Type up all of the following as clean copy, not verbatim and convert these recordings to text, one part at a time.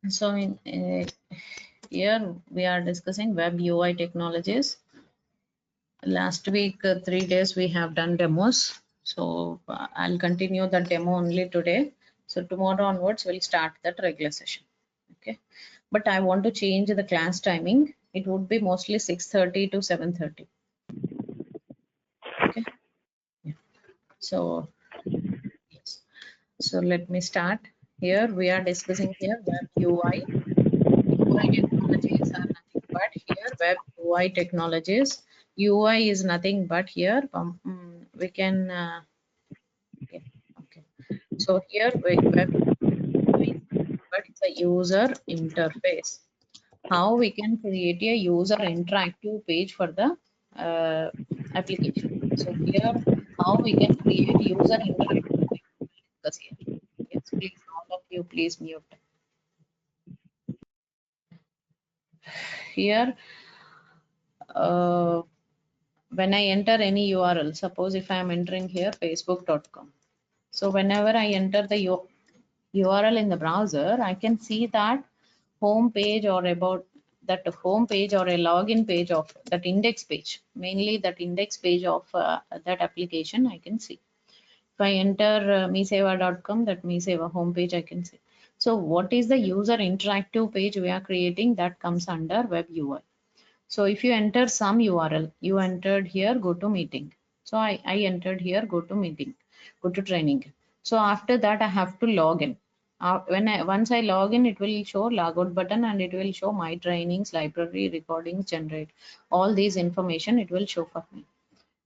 So here we are discussing web UI technologies. Last week, 3 days we have done demos. So I'll continue the demo only today. So tomorrow onwards we'll start that regular session. Okay. But I want to change the class timing. It would be mostly 6:30 to 7:30. Okay. Yeah. So yes. So let me start. Here we are discussing here web UI. UI technologies are nothing but here web UI technologies. UI is nothing but here we can okay, okay. So here web UI is nothing but it's a user interface. How we can create a user interactive page for the application. So here how we can create user interactive page. We'll discuss here. Yes, please all of you please mute. Here when I enter any URL, suppose if I am entering here facebook.com. So whenever I enter the URL in the browser, I can see that home page or about that home page or a login page of that index page, mainly that index page of that application I can see. If I enter meseva.com, that meseva home page I can see. So what is the user interactive page we are creating that comes under web UI. So if you enter some URL, you entered here, go to meeting. So I entered here, go to meeting, go to training. So after that, I have to log in. Once I log in, it will show logout button and it will show my trainings, library, recordings, generate. All these information it will show for me.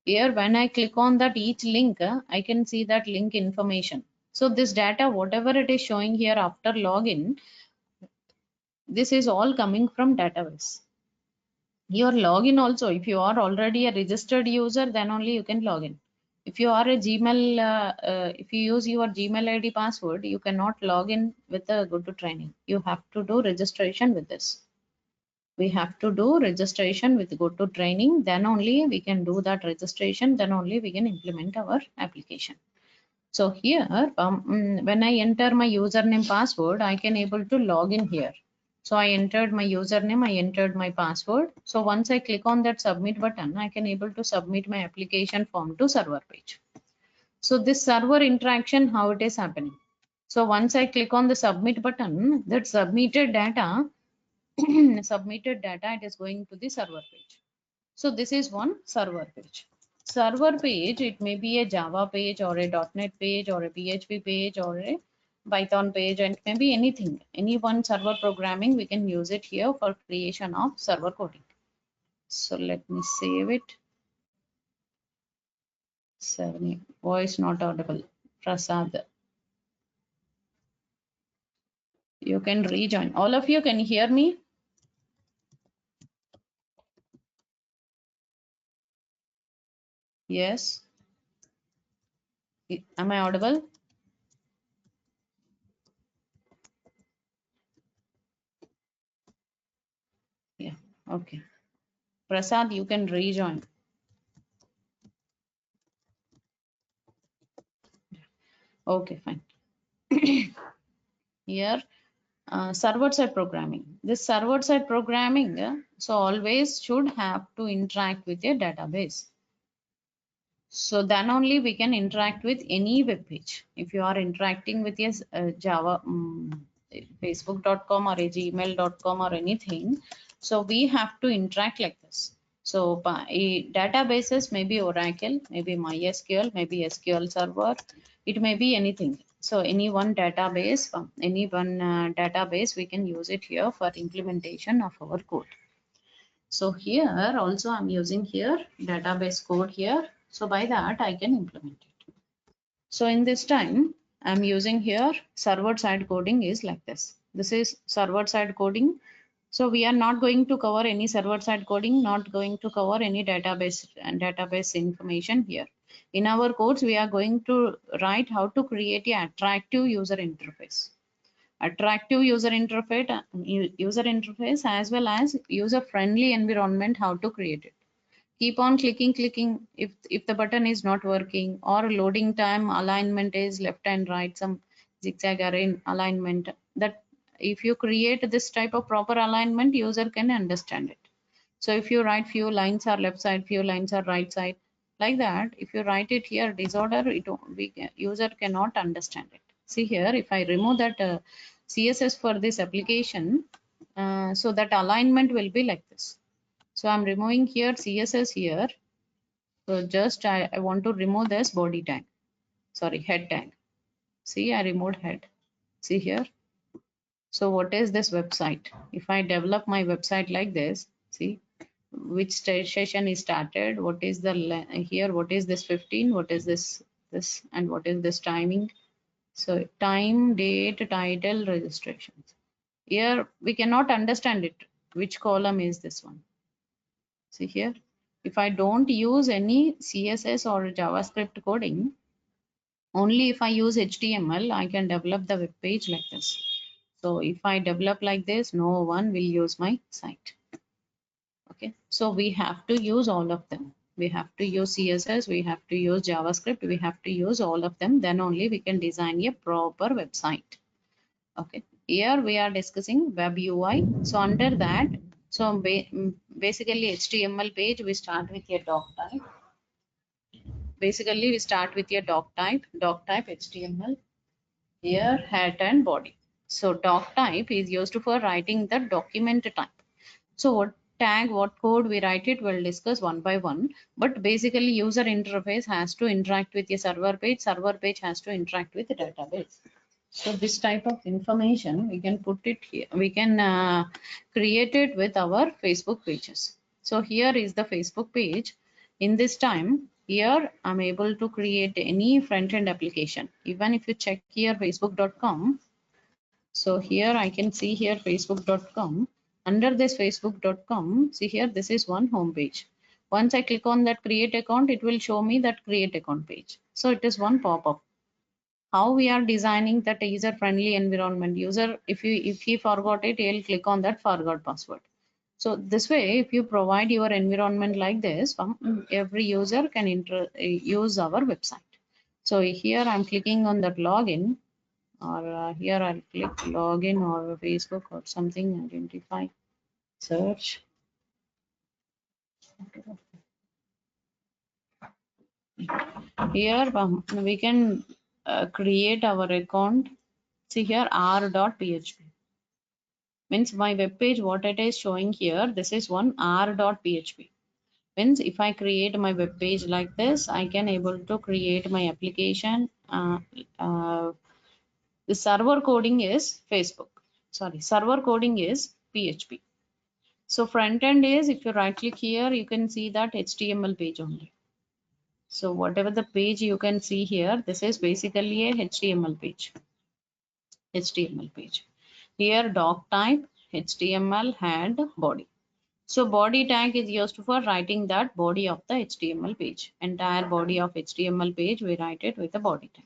Here, when I click on that each link, I can see that link information. So this data, whatever it is showing here after login, this is all coming from database. Your login also, if you are already a registered user, then only you can log in. If you are a Gmail, if you use your Gmail ID password, you cannot log in with a go to training. You have to do registration with this. We have to do registration with go to training, then only we can do that registration, then only we can implement our application. So here, when I enter my username password, I can able to log in here. So I entered my username, I entered my password. So once I click on that submit button, I can able to submit my application form to server page. So this server interaction, how it is happening. So once I click on the submit button, that submitted data, it is going to the server page. So this is one server page. Server page, it may be a Java page or a .NET page or a PHP page or a Python page, and maybe anything, any one server programming, we can use it here for creation of server coding. So let me save it. Voice not audible. Prasad. You can rejoin. All of you can hear me? Yes. Am I audible? Yeah. Okay. Prasad, you can rejoin. Okay, fine. Here, server-side programming. This server-side programming, so always should have to interact with a database. So then only we can interact with any web page. If you are interacting with a Java, Facebook.com or a Gmail.com or anything, so we have to interact like this. So databases may be Oracle, maybe MySQL, maybe SQL Server, it may be anything. So any one database, we can use it here for implementation of our code. So here also I'm using here database code here. So by that I can implement it. So in this time I'm using here server side coding is like this. This is server side coding. So we are not going to cover any server side coding, not going to cover any database information here. In our codes, we are going to write how to create an attractive user interface. Attractive user interface as well as user friendly environment, how to create it. Keep on clicking if the button is not working or loading time alignment is left and right, some zigzag array alignment, that if you create this type of proper alignment, user can understand it. So if you write few lines are left side, few lines are right side, like that, if you write it here disorder, user cannot understand it. See here, if I remove that CSS for this application, so that alignment will be like this. So I'm removing here CSS here. So just I want to remove this body tag, sorry, head tag. See, I removed head. See here. So what is this website? If I develop my website like this, see which session is started, what is the here, what is this 15, what is this, and what is this timing. So time, date, title, registrations. Here we cannot understand it. Which column is this one? See here, if I don't use any CSS or JavaScript coding, only if I use HTML, I can develop the web page like this. So if I develop like this, no one will use my site. Okay, so we have to use all of them. We have to use CSS, we have to use JavaScript, we have to use all of them. Then only we can design a proper website. Okay, here we are discussing web UI. So under that, so basically HTML page, we start with a doc type. Basically, we start with a doc type HTML. Here, head and body. So doc type is used for writing the document type. So what tag, what code we write it, we'll discuss one by one. But basically, user interface has to interact with the server page has to interact with the database. So this type of information, we can put it here. We can create it with our Facebook pages. So here is the Facebook page. In this time, here I'm able to create any front-end application. Even if you check here facebook.com, so here I can see here facebook.com. Under this facebook.com, see here, this is one home page. Once I click on that create account, it will show me that create account page. So it is one pop-up. How we are designing that user-friendly environment. User, if he forgot it, he'll click on that forgot password. So this way, if you provide your environment like this, every user can use our website. So here I'm clicking on that login, or here I'll click login or Facebook or something, identify, search. Here we can create our account. See here r.php. Means my web page, what it is showing here, this is one r.php. Means if I create my web page like this, I can able to create my application. The server coding is Facebook. Sorry, server coding is PHP. So front end is, if you right click here, you can see that HTML page only. So whatever the page you can see here, this is basically a HTML page. HTML page. Here doc type, HTML, head, body. So body tag is used for writing that body of the HTML page. Entire body of HTML page, we write it with a body tag.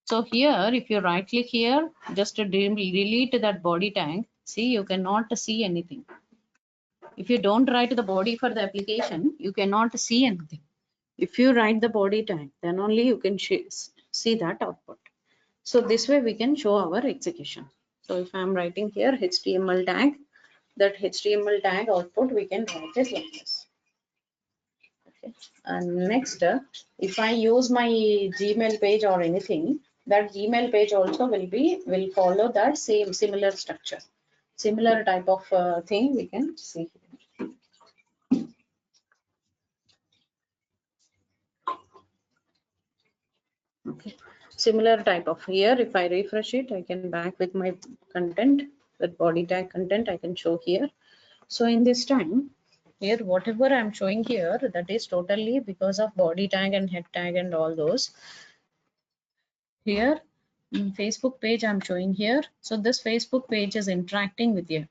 So here, if you right click here, just to delete that body tag, see, you cannot see anything. If you don't write the body for the application, you cannot see anything. If you write the body tag, then only you can see that output. So this way we can show our execution. So if I'm writing here HTML tag, that HTML tag output we can write it like this. Okay. And next, if I use my Gmail page or anything, that Gmail page also will follow that same similar structure, similar type of thing we can see here. Okay, similar type of here. If I refresh it, I can back with my content, that body tag content I can show here. So in this time, here whatever I'm showing here, that is totally because of body tag and head tag and all those. Here Facebook page I'm showing here. So this Facebook page is interacting with you.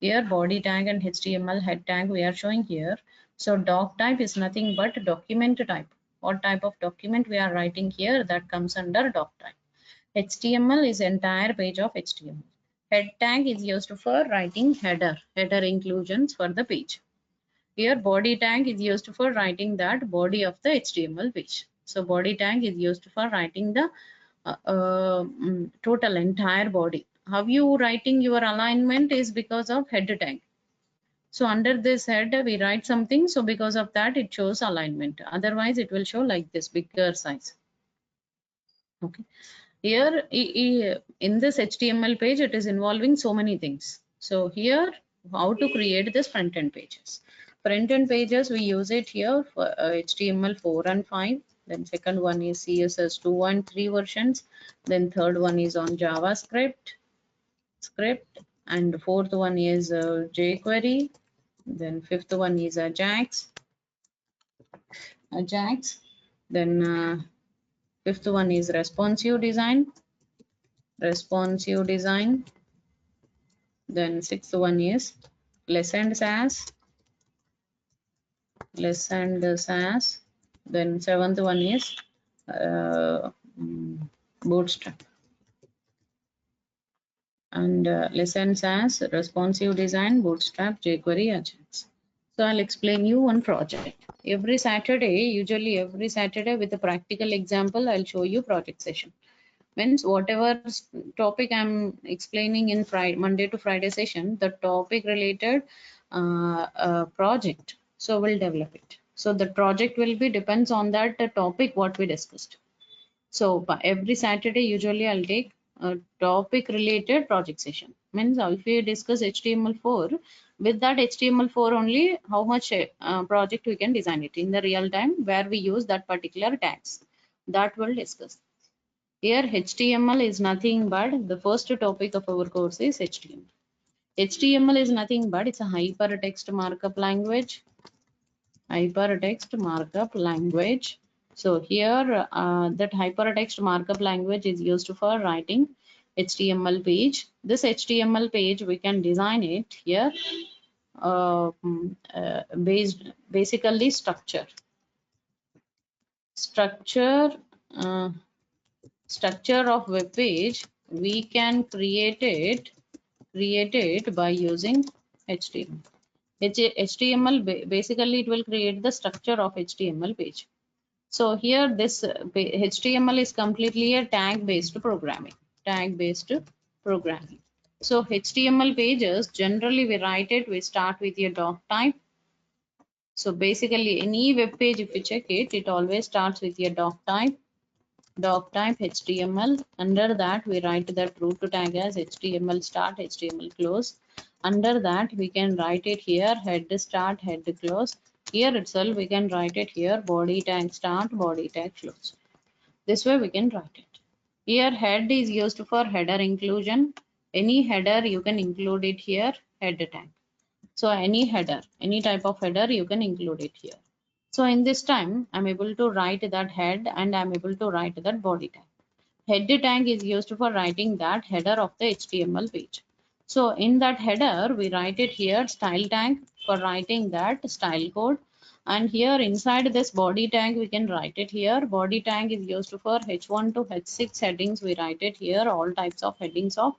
Here body tag and HTML head tag we are showing here. So doc type is nothing but document type. What type of document we are writing here, that comes under doc type. HTML is entire page of HTML. Head tag is used for writing header inclusions for the page. Here body tag is used for writing that body of the HTML page. So body tag is used for writing the total entire body. how you writing your alignment is because of head tag. So under this head, we write something. So because of that, it shows alignment. Otherwise, it will show like this, bigger size. Okay. Here in this HTML page, it is involving so many things. So here, how to create this front end pages. Front end pages, we use it here for HTML 4 and 5. Then second one is CSS 2 and 3 versions. Then third one is on JavaScript script. And fourth one is jQuery. Then fifth one is Ajax. Then fifth one is responsive design. Then sixth one is lessened SAS. Then seventh one is bootstrap. And lessened SAS, responsive design, bootstrap, jQuery, Ajax. So I'll explain you one project. Every Saturday, usually every Saturday with a practical example, I'll show you project session. Means whatever topic I'm explaining in Friday, Monday to Friday session, the topic related project. So we'll develop it. So the project will be depends on that topic what we discussed. So every Saturday, usually I'll take a topic related project session. Means if we discuss HTML4, with that HTML4 only, how much project we can design it in the real time where we use that particular tags. That we'll discuss. Here HTML is nothing but the first topic of our course is HTML. HTML is nothing but it's a hypertext markup language. So here that hypertext markup language is used for writing HTML page. This HTML page we can design it here basically structure of web page. We can create it by using HTML. HTML basically it will create the structure of HTML page. So here this HTML is completely a tag based programming. So HTML pages generally we write it, we start with your doc type. So basically any web page if you check it, it always starts with your doc type HTML. Under that we write that root tag as HTML start, HTML close. Under that we can write it here head start, head close. Here itself we can write it here body tag start, body tag close. This way we can write it. Here head is used for header inclusion. Any header you can include it here, head tag. So any header, any type of header you can include it here. So in this time, I'm able to write that head and I'm able to write that body tag. Head tag is used for writing that header of the HTML page. So in that header, we write it here style tag for writing that style code. And here inside this body tag, we can write it here. Body tag is used for H1 to H6 headings. We write it here, all types of headings of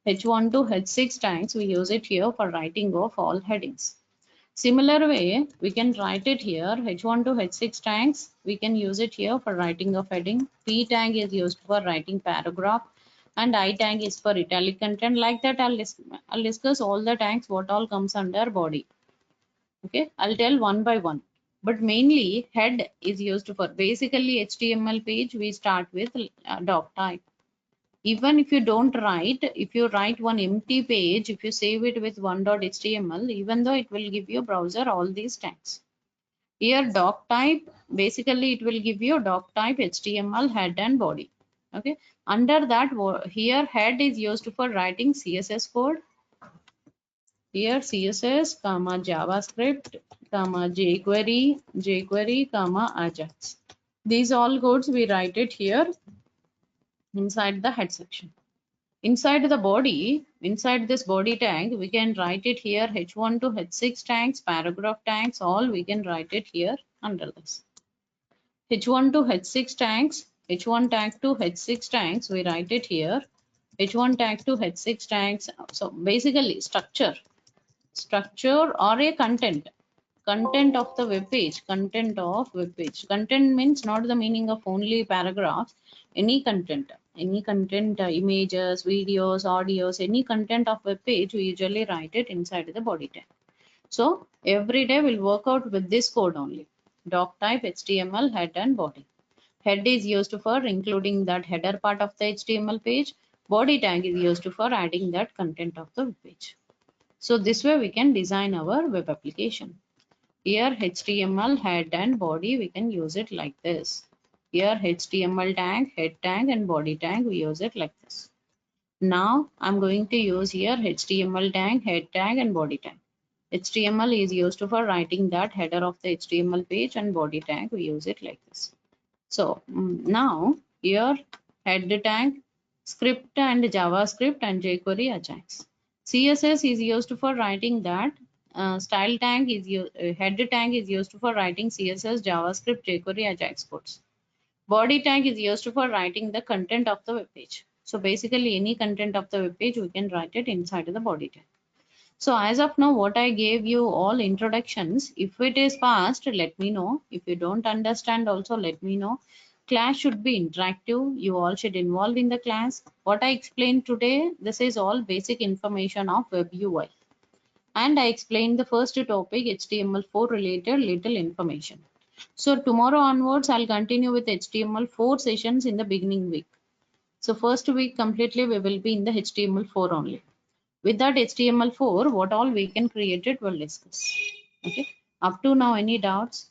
H1 to H6 tags. We use it here for writing of all headings. Similar way, we can write it here, H1 to H6 tags. We can use it here for writing of heading. P tag is used for writing paragraph. And I tag is for italic content. Like that, I'll discuss all the tags, what all comes under body. Okay, I'll tell one by one. But mainly, head is used for basically HTML page. We start with doc type. Even if you don't write, if you write one empty page, if you save it with one.html, even though it will give you browser all these tags. Here doc type, basically it will give you doc type HTML head and body. Okay. Under that, here head is used for writing CSS code. Here CSS, comma JavaScript, comma jQuery, comma Ajax. These all codes we write it here inside the head section. Inside the body, inside this body tag, we can write it here H1 to H6 tags, paragraph tags, all we can write it here under this. H1 to H6 tags, H1 tag to H6 tags, we write it here. H1 tag to H6 tags. So basically structure or a content of the web page, content means not the meaning of only paragraphs, any content any content, images, videos, audios, any content of web page, we usually write it inside the body tag. So every day we'll work out with this code only. Doc type, HTML, head and body. Head is used for including that header part of the HTML page. Body tag is used for adding that content of the web page. So this way we can design our web application. Here HTML, head and body, we can use it like this. Here HTML tag, head tag and body tag, we use it like this. Now I'm going to use here HTML tag, head tag and body tag. HTML is used for writing that header of the HTML page, and body tag, we use it like this. So now here head tag, script and JavaScript and jQuery Ajax. CSS is used for writing that. Style tag is head tag is used for writing CSS, JavaScript, jQuery Ajax codes. Body tag is used for writing the content of the web page. So basically any content of the web page we can write it inside the body tag. So as of now, what I gave you all introductions. If it is fast, let me know. If you don't understand also, let me know. Class should be interactive. You all should involve in the class. What I explained today, this is all basic information of web UI. And I explained the first topic, HTML4 related little information. So tomorrow onwards, I'll continue with HTML4 sessions in the beginning week. So first week completely we will be in the HTML4 only. With that HTML4, what all we can create it, we'll discuss. Okay. Up to now, any doubts?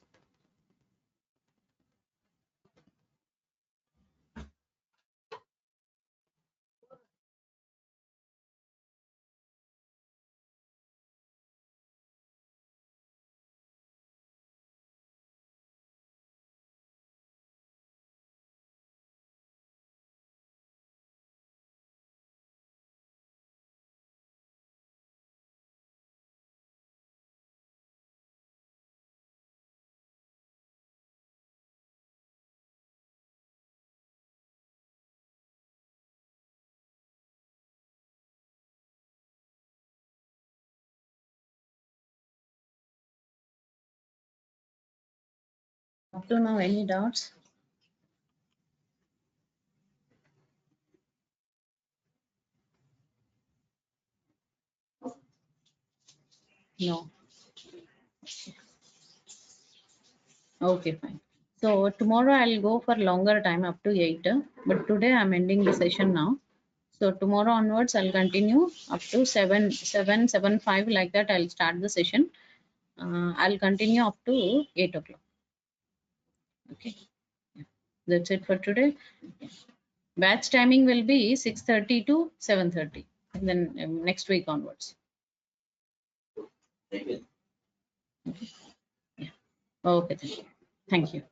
Up to now, any doubts? No. Okay, fine. So tomorrow I'll go for longer time up to 8. But today I'm ending the session now. So tomorrow onwards I'll continue up to 7:05 like that. I'll start the session. I'll continue up to 8 o'clock. Okay. Yeah. That's it for today. Yeah. Batch timing will be 6:30 to 7:30. And then next week onwards. Okay. Yeah. Okay. Thank you.